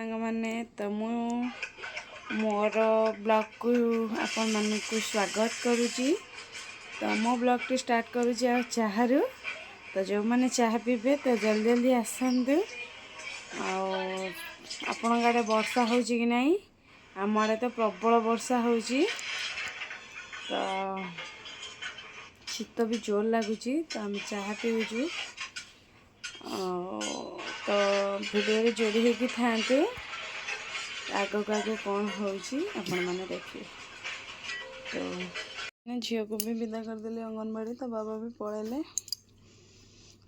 मैंने तो मोर ब्लॉग को आपण मानक स्वागत करुँची। तो मो ब्लॉग टी स्टार्ट करुँची चाहू। तो जो मैंने चाह पीबे तो जल्दी जल्दी आसतु। आपण आड़े वर्षा हो कि नहीं? आम आड़े तो प्रबल वर्षा हो। तो शीत भी जोर लगुच। तो आम चाह पीऊँ। तो वीडियो जोड़ी होगी थांतु। आग आग कौन होने देखिए। तो झील को भी विदा करदेली अंगनवाड़ी। तो बाबा भी पलैले।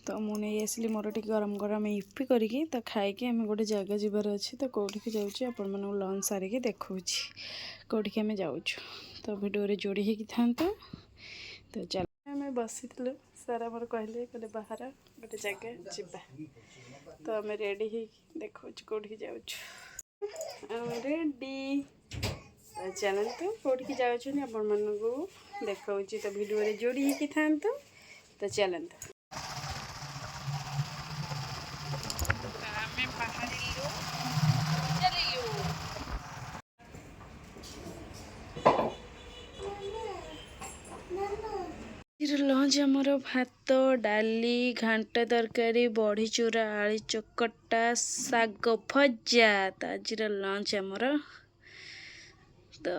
तो मुझे आसली मोर टी गरम गरम इपी करके तो खाई आम गोटे जगह जबार अच्छे। तो कौटिक जाऊँ आपण मैं लंच सारिकी देखा कौटिक आम जाऊँ। तो वीडियो जोड़ी होगी थांतु। तो चल आम बसी सारा मोर कहले कहले बाहर गोटे जगह जा। तो आम रेडी हो देखा कौटिक जाऊँ। रेडी तो चलते कौटिक जाऊँ आपण मानक देखा। तो वीडियो जोड़ी होगी थांतु। तो चलते लंच आमर भात डाली घांटा तरकारी बड़ी चूरा आलू चकटा साग भजा। तो आज लंच आमर तो